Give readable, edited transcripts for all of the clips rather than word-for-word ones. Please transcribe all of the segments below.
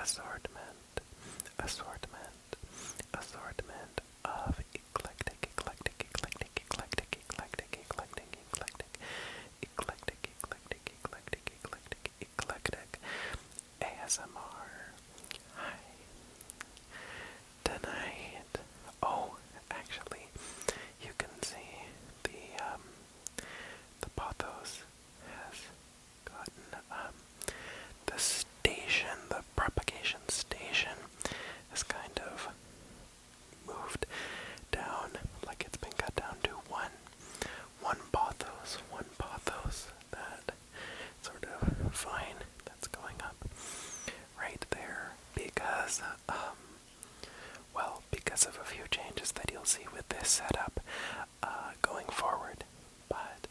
assortment, assortment of eclectic, ASMR. Hi. Tonight, oh, actually, you can see the pothos has gotten, the station, the propagation station has kind of moved down, like it's been cut down to one pothos, that sort of vine that's going up right there because, because of a few changes that you'll see with this setup going forward. But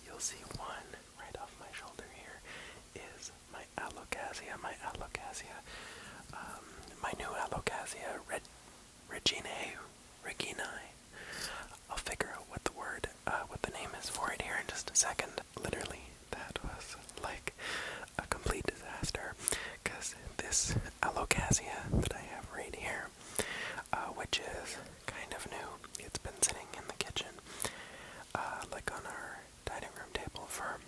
you'll see one right off my shoulder here is my alocasia, my new alocasia, reginae. I'll figure out what the name is for it here in just a second. Literally, that was like a complete disaster, because this alocasia that I have right here, which is kind of new, it's been sitting in the kitchen, like on our dining room table for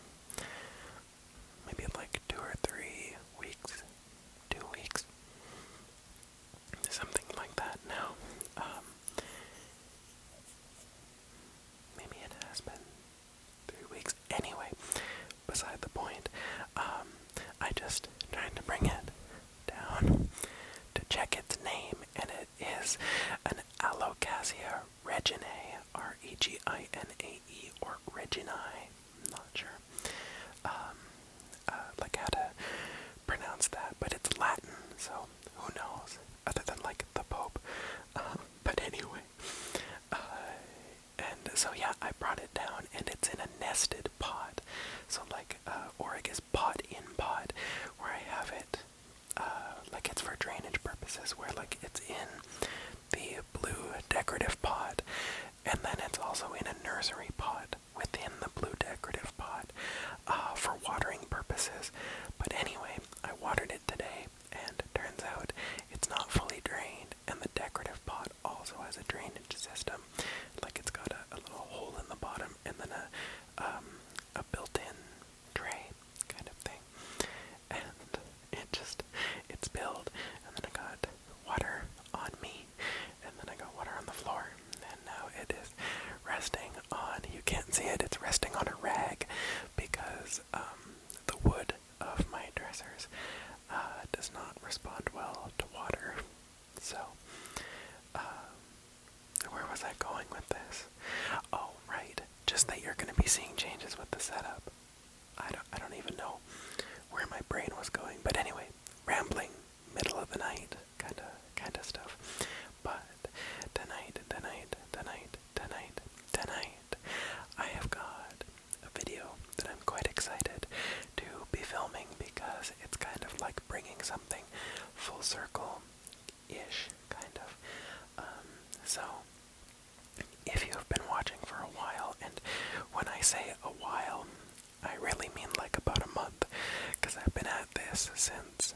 maybe like 2 or 3 weeks, 2 weeks, something like that now. Maybe it has been 3 weeks. Anyway, beside the point, I just tried to bring it down to check its name, and it is an Alocasia reginae, Reginae, or Reginae. I'm not sure, like how to pronounce that, but it's Latin, so who knows, other than like the Pope. But anyway, and so yeah, I brought it down, and it's in a nested pot, so like, or I guess pot in pot, where I have it, like it's for drainage purposes, where like it's in the blue decorative pot, and then it's also in a nursery pot within the blue decorative pot, for watering purposes. But anyway, I watered it today, and it turns out it's not fully drained, and the decorative pot also has a drainage system, like it's got a little hole in the bottom, and then a built-in tray kind of thing, and it spilled, and then I got water on me, and then I got water on the floor, and now it is resting on, you can't see it, it's resting on a rag, because the wood of my dressers does not respond well to water. So, where was I going with this? Oh, right, just that you're going to be seeing changes with the setup. I don't even know where my brain was going, but anyway, rambling, middle of the night, kinda stuff. But tonight, I have got a video that I'm quite excited to be filming, because it's kind of like bringing something full circle-ish, kind of. So, if you have been watching for a while, and when I say a while, I really mean like about a month, because I've been at this since,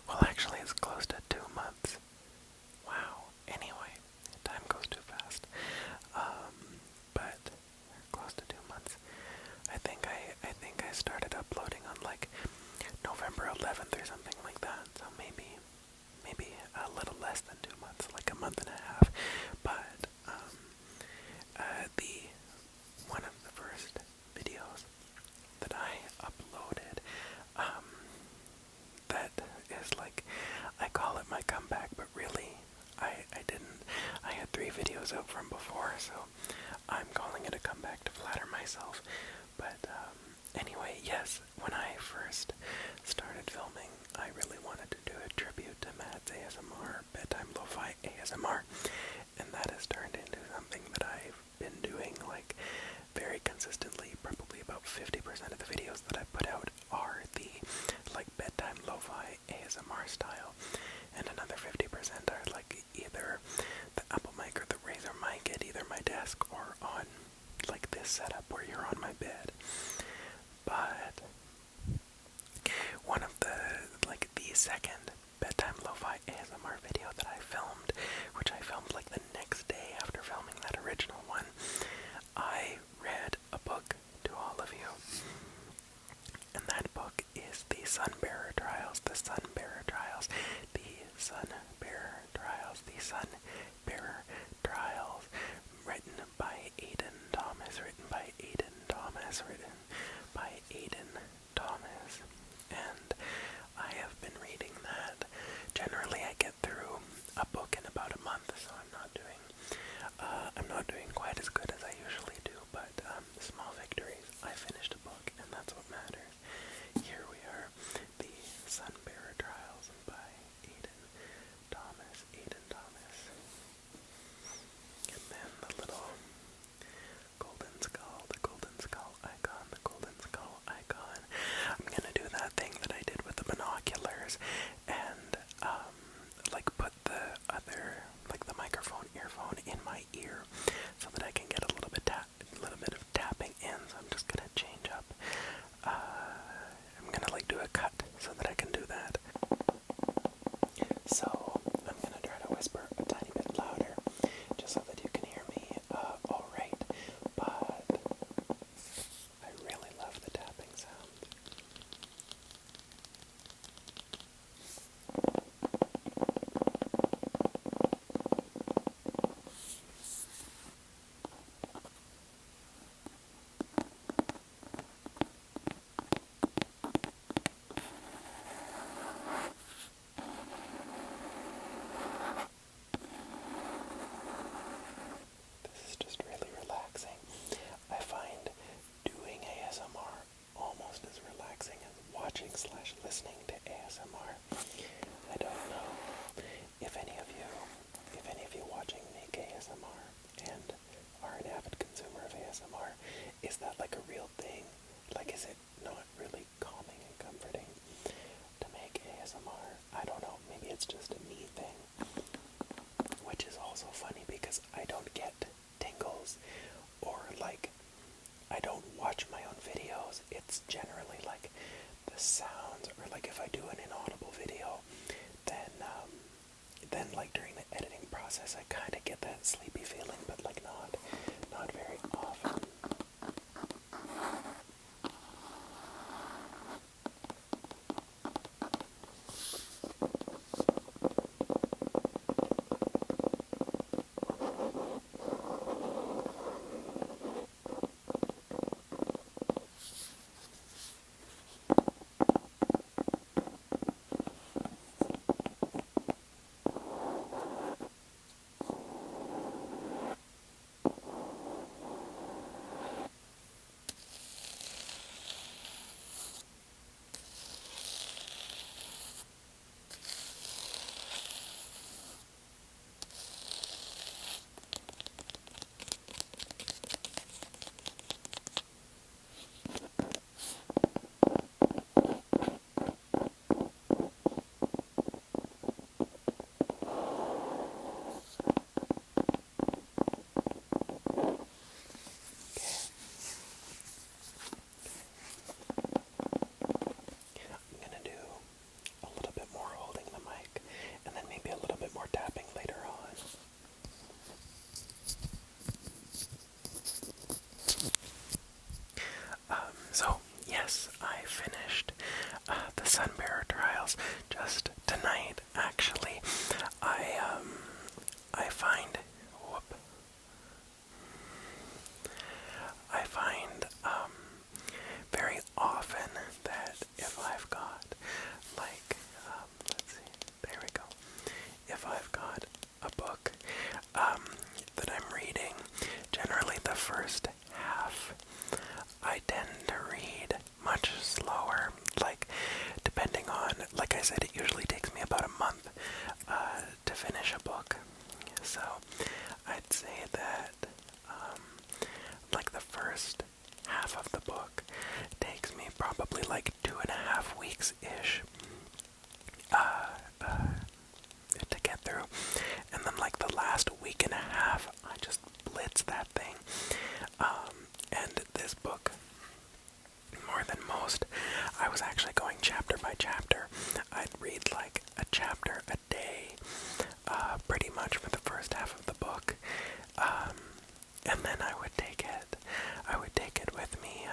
well, actually it's close to 2 months. Wow. Anyway, time goes too fast. But close to 2 months. I think I started uploading on like November 11th or something like that. So maybe a little less than 2 months, like a month and a half. But the one of the first videos that I uploaded, that is like, I call it my comeback, but really, I didn't. I had 3 videos out from before, so I'm calling it a comeback to flatter myself. But anyway, yes, when I first started filming, I really wanted to do a tribute to Matt's ASMR, bedtime lofi ASMR, and that has turned into something that I've been doing like very consistently. Probably about 50% of the videos that I put out are the like bedtime lo-fi ASMR style, and another 50% are like either the Apple mic or the Razer mic at either my desk or on like this setup where you're on my bed. But one of the Sunbearer Trials, the Sunbearer Trials, the Sunbearer Trials, the Sunbearer Trials, written by Aiden Thomas, written by Aiden Thomas, written by Aiden Thomas, and I have been reading that. Generally, I get through a book in about a month, so I'm not doing quite as good as I usually do, but small victories. I finished a book, and that's what matters. Here we are, the Sunbearer Trials by Aiden Thomas. Aiden Thomas. And then the little golden skull, the golden skull icon, the golden skull icon. I'm gonna do that thing that I did with the binoculars, and like put the other, like the microphone earphone in my ear, so that I can get a little bit of tapping in. So I'm just gonna change up. I'm gonna like do a cut so that I can do that. So I'm gonna try to whisper a tiny bit louder, just so that you can hear me all right. But I really love the tapping sound. This is just really relaxing. I find doing ASMR almost as relaxing as watching/listening to ASMR. I don't know if any of you watching make ASMR and are an avid consumer of ASMR. Is that like a real thing? Like, is it not really calming and comforting to make ASMR? I don't know. Maybe it's just a me thing. Which is also funny because I don't get tingles, or like I don't watch my own videos. It's generally like the sounds, or like if I do an inaudible video, then like during the editing process I kind of get that sleepy feeling, but like not very often. So, yes, I finished the Sunbearer Trials just tonight, actually. I find very often that if I've got, like, let's see, there we go. If I've got a book that I'm reading, generally the first half I tend to read much slower, like, depending on, like I said, it usually takes me about a month to finish a book, so I'd say that, like, the first half of the book takes me probably like 2.5 weeks-ish to get through, and then like the last week and a half, I just blitz that thing, and this book, more than most, I was actually going chapter by chapter. I'd read like a chapter a day, pretty much for the first half of the book, and then I would take it with me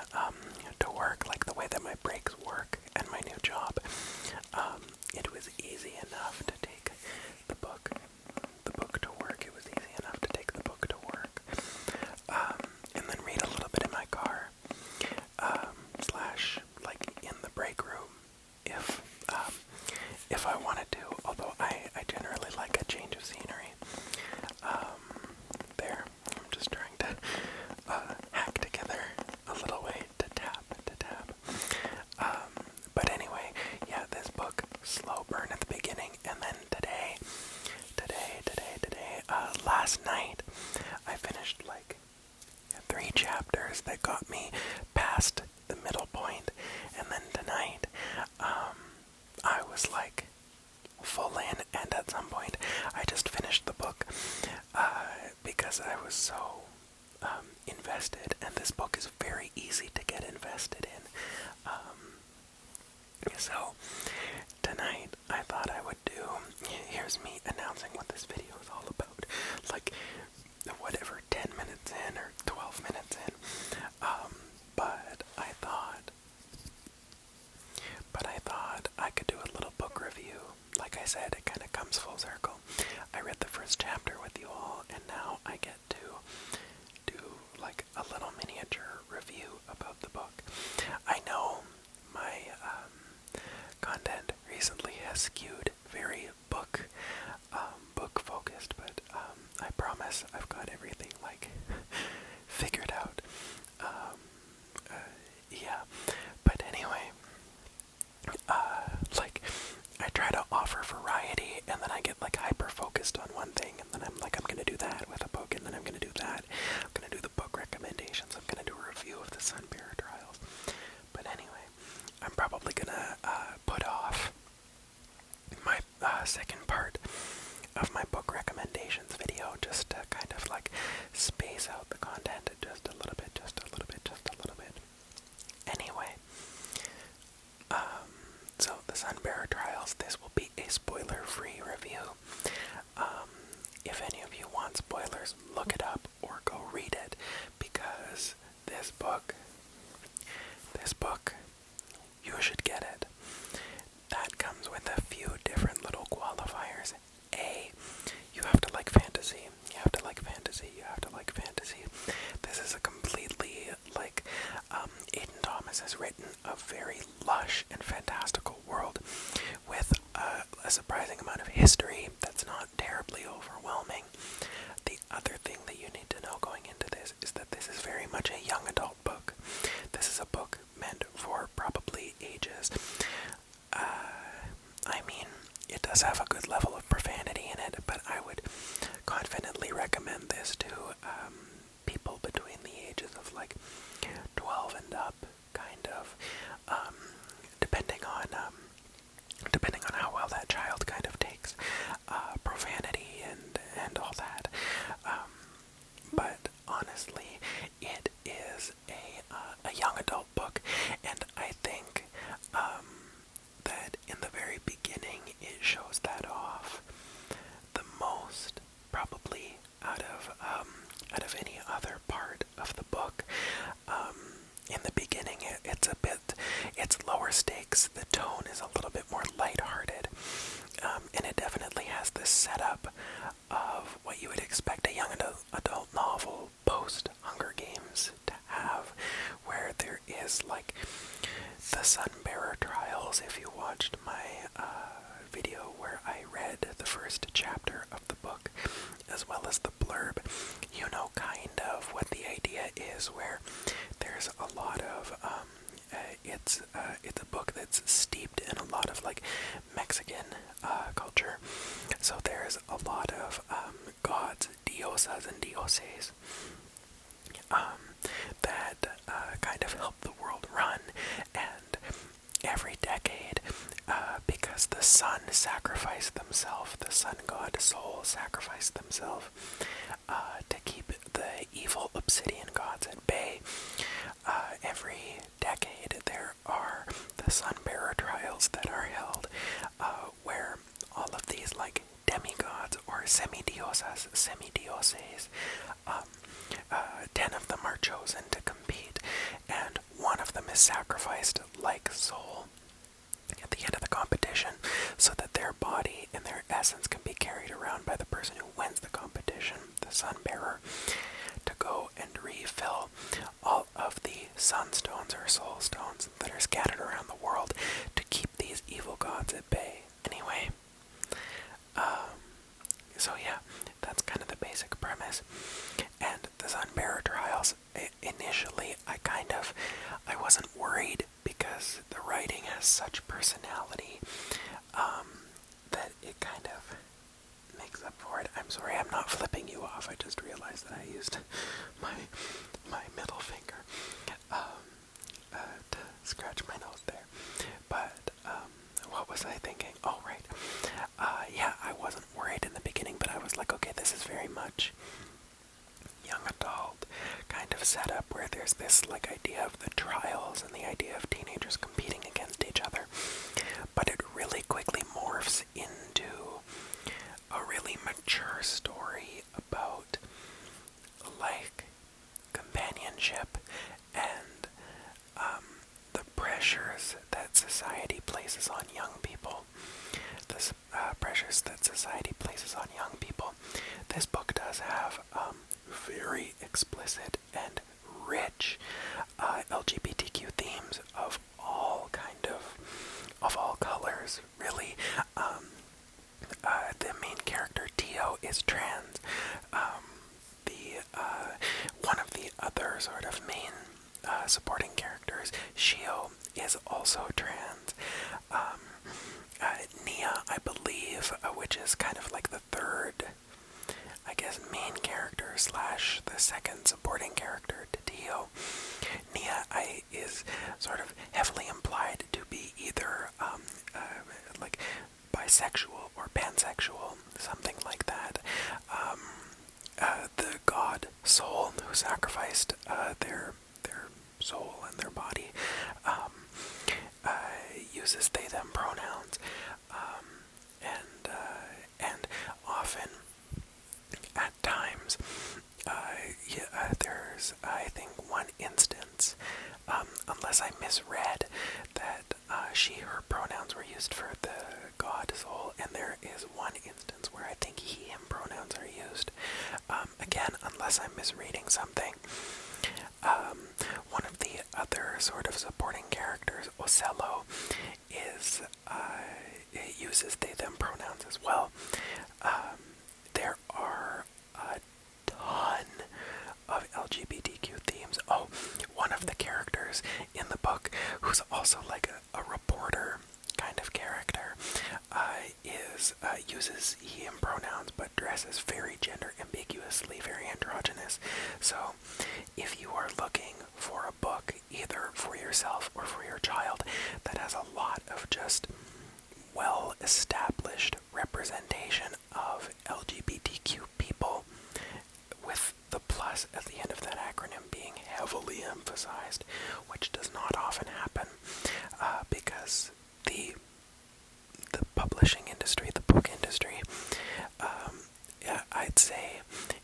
to work, like the way that my breaks work and my new job as me announcing what this video is all about. Like, whatever, 10 minutes in or 12 minutes in. But I thought I could do a little book review. Like I said, it kind of comes full circle. I read the first chapter with you all, and now I get to do like a little miniature review about the book. I know my content recently has skewed very book focused, but I promise I've got everything like figured out. Yeah, but anyway, like I try to offer variety, and then I get like hyper focused on one thing, and then I'm like, I'm gonna do that with a book, and then I'm gonna do that. I'm gonna do the book recommendations. I'm gonna do a review of the Sunbearer Trials. But anyway, I'm probably gonna put off my second part of my book recommendations video just to kind of like space out the content just a little bit, just a little bit, just a little bit. Anyway, so the Sunbearer Trials, this will be a spoiler-free review. If any of you want spoilers, look it up or go read it, because this book, you should get it. That comes with a few different little qualifiers. A, you have to like fantasy. You have to like fantasy. You have to like fantasy. This is a completely, like, Aiden Thomas has written a very lush and fantastical world with a surprising amount of history that's not terribly overwhelming. The other thing that you need to know going into this is that this is very much a young adult book. This is a book meant for probably ages. I mean, it does have a good level of profanity in it, but I would confidently recommend this to people between the ages of like 12 and up, kind of, depending on how well that child kind of takes profanity and all that. But honestly, it is a young adult book, and I think that in the very beginning it shows that off the most, probably out of any other part of the book. In the beginning, it's lower stakes. The tone is a little bit more lighthearted, and it definitely has this setup of what you would expect a young adult novel post Hunger Games to have, where there is like the Sunbearer Trials. If you watched my video where I read the first chapter of the book, as well as the blurb, you know kind of what the idea is, where there's a lot of, it's a book that's steeped in a lot of like Mexican culture, so there's a lot of gods, diosas and dioses, that kind of help the world run, and every decade, because the sun sacrificed themselves, the sun god Sol sacrificed themselves to keep the evil obsidian gods at bay. Every decade there are the Sunbearer Trials that are held, where all of these like demigods or semidioses, 10 of them are chosen to compete, and one of them is sacrificed like Sol at the end of the competition, so that their body and their essence can be carried around by the person who wins the competition, the Sunbearer, to go and refill all of the sunstones or soul stones that are scattered around the world to keep these evil gods at bay. Anyway, so yeah, that's kind of the basic premise. And the Sunbearer Trials, initially, I wasn't worried, because the writing has such personality, that it kind of makes up for it. I'm sorry, I'm not flipping you off. I just realized that I used my middle finger to scratch my nose there. But what was I thinking? Oh, right. Yeah, I wasn't worried in the beginning, but I was like, okay, this is very much young adult kind of setup, where there's this like idea of the trials and the idea of teenagers competing against each other, but it really quickly morphs into pressures that society places on young people. The pressures that society places on young people. This book does have very explicit and rich LGBTQ themes of all all colors, really. The main character, Tio, is trans. The one of the other sort of main supporting characters, Shio, is also trans. Nia, I believe, which is kind of like the third, I guess, main character slash the second supporting character to Tio. Nia is sort of heavily implied to be either like bisexual or pansexual, something like that. The god Soul, who sacrificed their soul and their body, uses they them pronouns, and often at times there's, I think, one instance, unless I misread, that her pronouns were used for the god Soul, and there is one instance where I think he, him pronouns are used. Again, unless I'm misreading something. One of the other sort of supporting characters, Ocello, uses they them pronouns as well. There are a ton of LGBTQ themes. Oh, one of the characters in the book, who's also like a reporter kind of character, uses he him pronouns, but dresses very gender ambiguously, very androgynous. So if you are looking for a book, either for yourself or for your child, that has a lot of just well-established representation of LGBTQ people, with the plus at the end of that acronym being heavily emphasized, which does not often happen, because the publishing industry, the book industry, I'd say,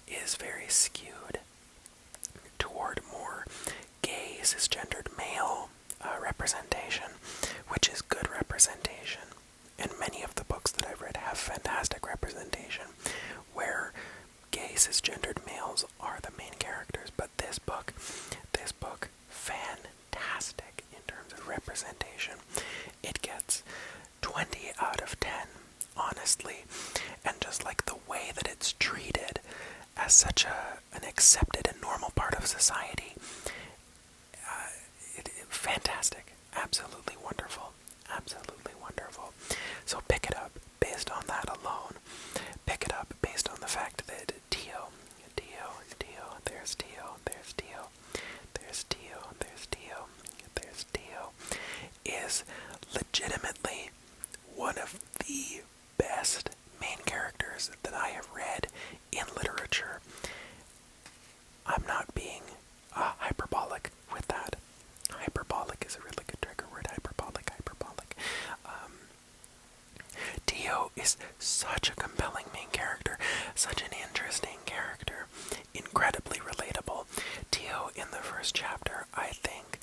is very skewed toward more gay, cisgendered male representation, which is good representation. And many of the books that I've read have fantastic representation, where gay, cisgendered males are the main characters. But this book, fantastic in terms of representation. It gets 20 out of 10, honestly. And just like the way that it's treated as such an accepted and normal part of society, fantastic. Absolutely wonderful. Absolutely wonderful. So pick it up based on that alone. Pick it up based on the fact that Tio, there's Tio, is legitimately one of the best main characters that I have read in literature. I'm not being hyperbolic with that. Hyperbolic is a really good trigger word. Hyperbolic. Tio is such a compelling main character, such an interesting character, incredibly relatable. Tio, in the first chapter, I think,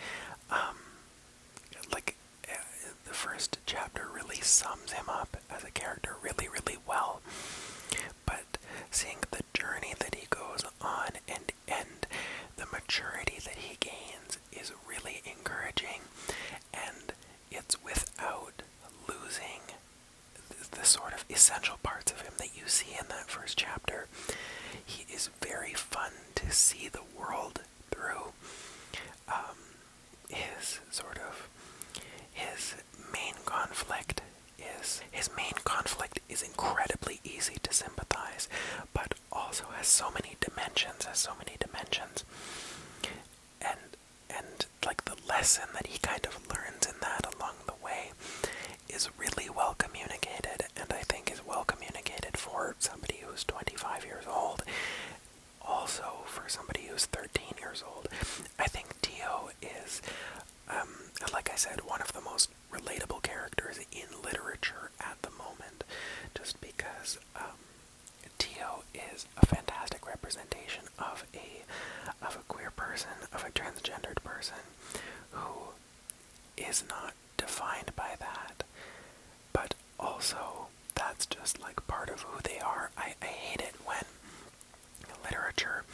the first chapter really sums him up as a character really, really well. But seeing the journey that he goes on and the maturity that he gains is really encouraging, and it's without losing the sort of essential parts of him that you see in that first chapter. He is very fun to see the world through. His main conflict is incredibly easy to sympathize, but also has so many dimensions, and like the lesson that he kind of learns in that along the way is really well communicated, and I think is well communicated for somebody who's 25 years old. Also for somebody who's 13 years old. I think Tio is, like I said, one of the most relatable characters in literature at the moment, just because Tio is a fantastic representation of a queer person, of a transgendered person, who is not defined by that. But also, that's just like part of who they are. I hate it when literature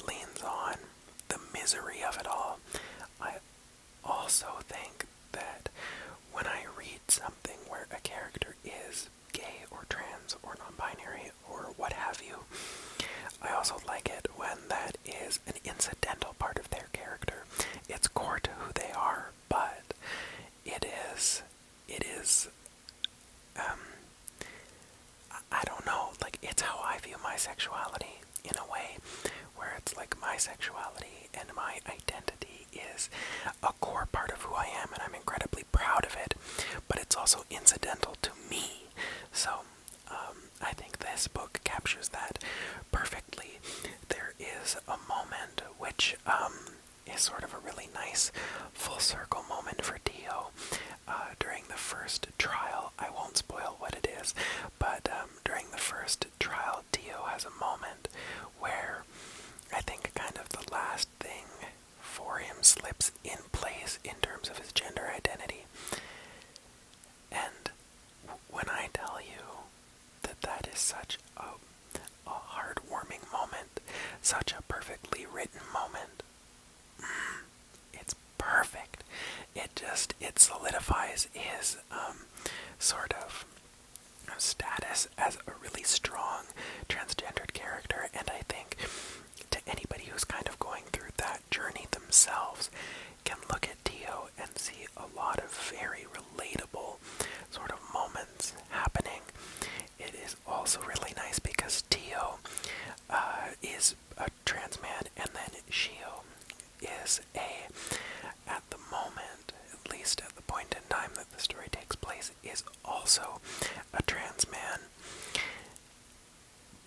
leans on the misery of it all. I also think that when I read something where a character is gay or trans or non-binary or what have you, I also like it when that is an incidental part of their character. It's core to who they are, but it is, I don't know, like, it's how I view my sexuality in a way, where it's like my sexuality and my identity is a core part of who I am, and I'm incredibly proud of it, but it's also incidental to me. So, I think this book captures that perfectly. There is a moment which is sort of a really nice full circle moment for Dio during the first trial. I won't spoil what it is, but during the first trial, Dio has a moment where I think kind of the last thing for him slips in place in terms of his gender identity. And when I tell you that that is such a heartwarming moment, such a perfectly written moment, it's perfect. It solidifies his sort of status as a really strong transgendered character, and I think to anybody who's kind of going through that journey themselves can look at Dio and see a lot of very relatable sort of moments happening. It is also really nice because Dio is a trans man, and then Shio is at the moment, at least at the point in time that the story takes place, is also a trans man.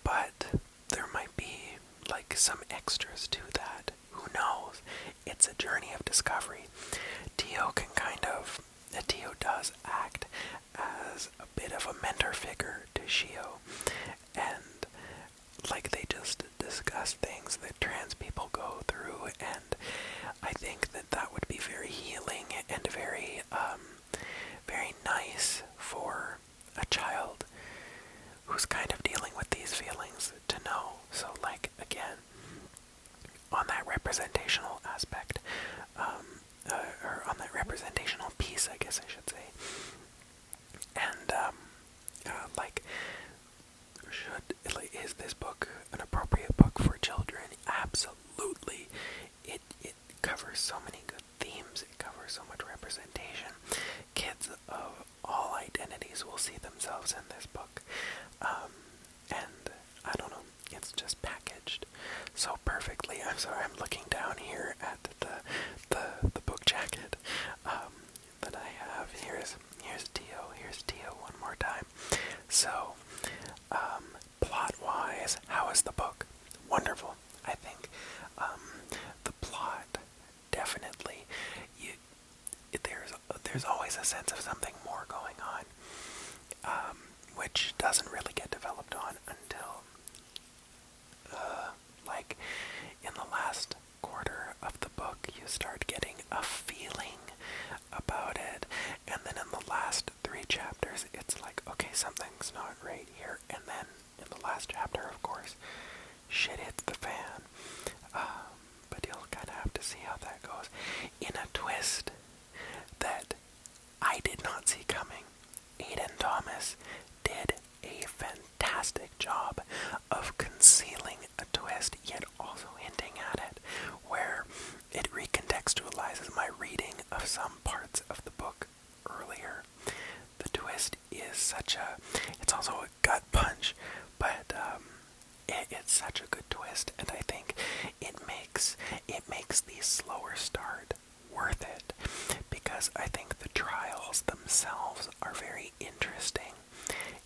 But there might be like some extras to that. Who knows? It's a journey of discovery. Dio does act as a bit of a mentor figure to Shio, and like they just discuss things that trans people go through, and I think that that would be very healing and very, very nice for a child who's kind of dealing with these feelings to know. So, like, again, on that representational aspect, or on that representational piece, I guess I should say, and, is this book an appropriate book for children? Absolutely. It covers so many good themes. It covers so much representation. Kids of all identities will see themselves in this book. And I don't know, it's just packaged so perfectly. I'm sorry, I'm looking down here at the book jacket that I have. Here's Dio one more time. So, plot-wise, how is the book? Wonderful. I think the plot definitely, there's always a sense of something more going on, which doesn't really get developed on until like in the last quarter of the book. You start getting a feeling about it, and then in the last 3 chapters it's like, okay, something's not right here, and then in the last chapter, of course, shit hits the fan. But you'll kind of have to see how that goes. In a twist that I did not see coming, Aiden Thomas did a fantastic job of concealing a twist, yet also hinting at it, where it recontextualizes my reading of some parts of the book earlier. The twist is it's also a gut punch, but it's such a good twist, and I think it makes the slower start worth it, because I think the trials themselves are very interesting.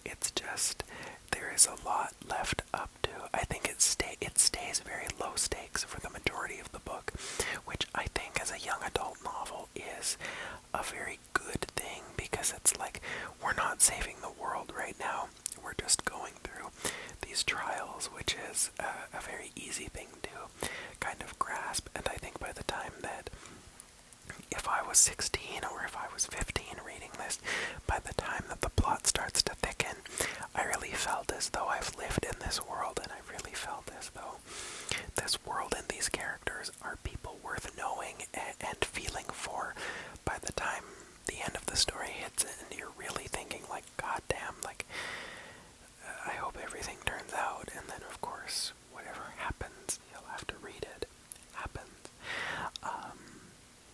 It's just, there is a lot left up to. I think it stays very low stakes for the majority of the book, which I think as a young adult novel is a very good thing, because it's like, we're not saving the world right now, we're just going through these trials, which is a very easy thing to kind of grasp. And I think by the time that, if I was 16 or if I was 15 reading this, by the time that the plot starts to thicken, I really felt as though I've lived in this world, and I really felt as though this world and these characters are people worth knowing and feeling for. By the time the end of the story hits and you're really thinking like, God damn, like, I hope everything turns out, and then of course, whatever happens, you'll have to read it. Happens.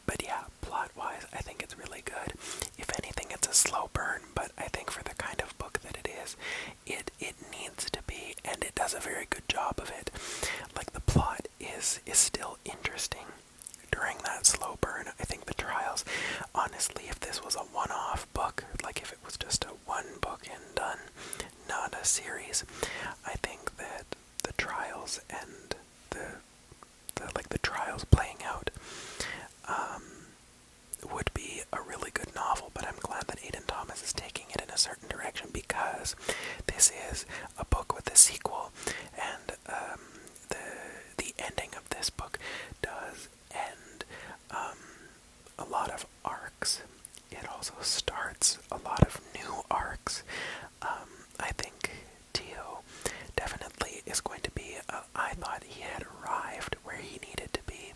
But yeah, plot-wise, I think it's really good. If anything, it's a slow burn, but I think for the kind of book that it is, it needs to be, and it does a very good job of it. Like, the plot is still interesting during that slow burn. I think the Trials, honestly, if this was a one-off book, like if it was just a one book and done, not a series, I think that the Trials and the Trials playing out would be a really good novel. But I'm glad that Aiden Thomas is taking it in a certain direction, because this is a book with a sequel, and the ending of this book does end a lot of arcs. It also starts a lot of new arcs. I think Tio definitely is going to be, I thought he had arrived where he needed to be,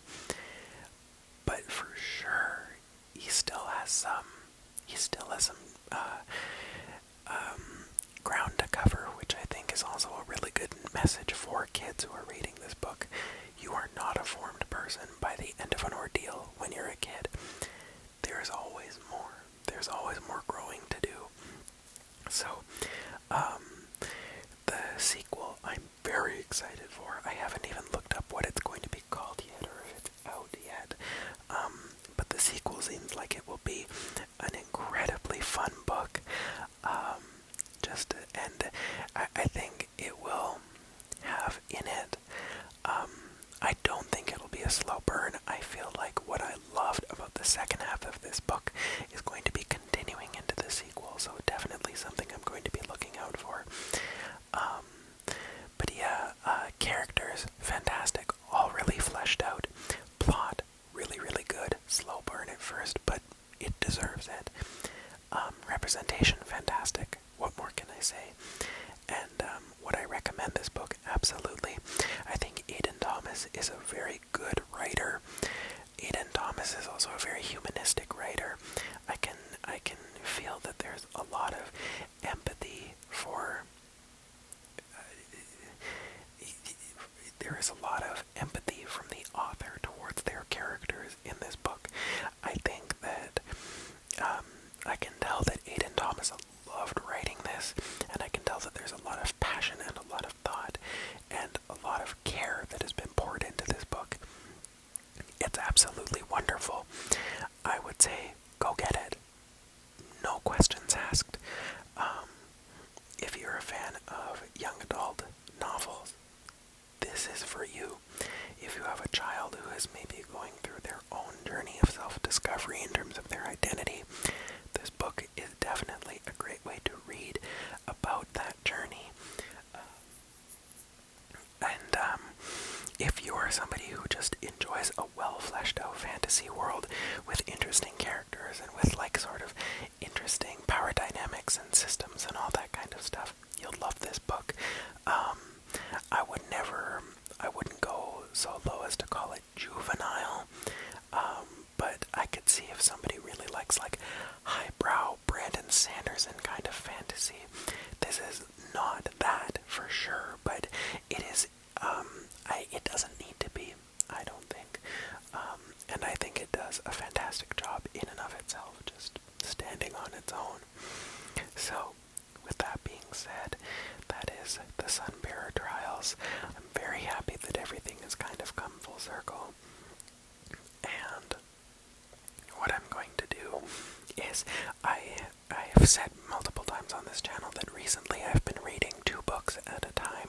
but for sure he still has some ground to cover, which I think is also a really good message for kids who are reading this book. You are not a formed person by the end of an ordeal when you're a kid. There's always more. There's always more growing to do. So, the sequel I'm very excited for. I haven't even looked up what it's going to be called yet, or if it's out yet. But the sequel seems like it will be an incredibly fun book. And I think it will have in it, I don't think it'll be a slow burn. I feel like what I loved about the second half of this book is going to be continuing into the sequel, so definitely something I'm going to be looking out for. But yeah, characters, fantastic, all really fleshed out. Plot, really, really good. Slow burn at first, but it deserves it. Representation, fantastic. What more can I say? And would I recommend this book? Absolutely. I think Aiden Thomas is a very good writer. Aiden Thomas is also a very humanistic writer. I can feel that there's a lot of empathy for. There is a lot of empathy from the author towards their characters in this book. I think that I can tell that Aiden Thomas loved writing this, and I can tell that there's a lot of passion and a lot of thought and a lot of care that has been poured into this book. It's absolutely wonderful. I would say go get it. No questions asked. If you're a fan of young adult novels, this is for you. If you have a child who is maybe going through their own journey of self-discovery in terms of their identity, this book is definitely a great way to read about that journey. And if you are somebody who just enjoys a well-fleshed-out fantasy world with interesting characters and with like sort of interesting power dynamics and systems and all that kind of stuff, you'll love this book. I wouldn't go so low as to call it juvenile, but I could see if somebody really likes like highbrow Brandon Sanderson kind of fantasy. This is not that for sure, but it is. It doesn't need to be, I don't think, and I think it does a fantastic job in and of itself, just standing on its own. So, with that being said, that is the Sunbearer Trials. I'm very happy that everything has kind of come full circle. And what I'm going to do is, I've said multiple times on this channel that recently I've been reading 2 books at a time.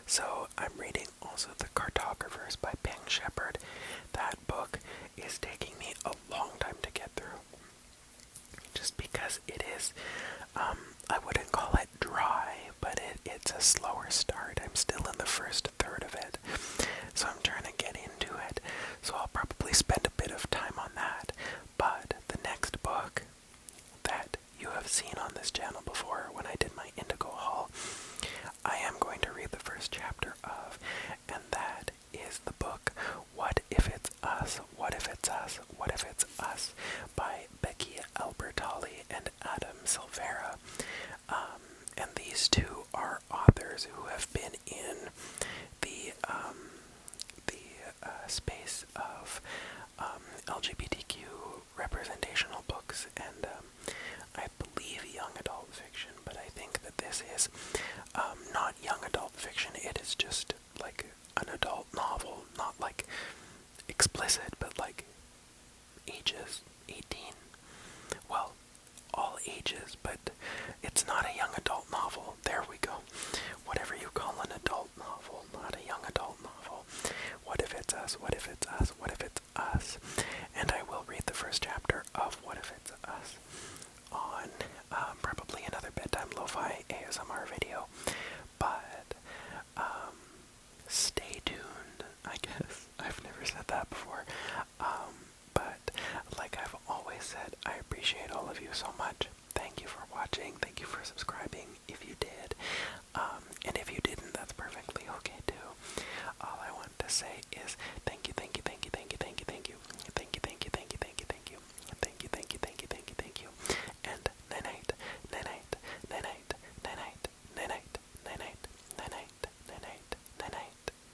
So I'm reading also The Cartographers by Peng Shepherd. That book is taking me a long time to get through, just because it is, I wouldn't call it dry, but it's a slower start. I'm still in the first third of it, so I'm trying to get into it, so I'll probably spend a bit of time on that. But the next book on this channel before when I did my Indigo haul. I am going to read the first chapter of, and that is the book What If It's Us, What If It's Us, What If It's Us by Becky Albertalli and Adam Silvera. And these two are authors who have been in the space of LGBTQ representational books and I believe young adult fiction, but I think that this is not young adult fiction. It is just like an adult novel, not like explicit, but like ages 18. Well, all ages, but it's not a young adult novel. There we go. Whatever you call an adult novel, not a young adult novel. What if it's us? What if it's us? What if it's us? And I will read the first chapter of What If It's Us on probably another bedtime lo-fi ASMR video. But stay tuned, I guess. I've never said that before. But like I've always said, I appreciate all of you so much. Thank you for watching. Thank you for subscribing.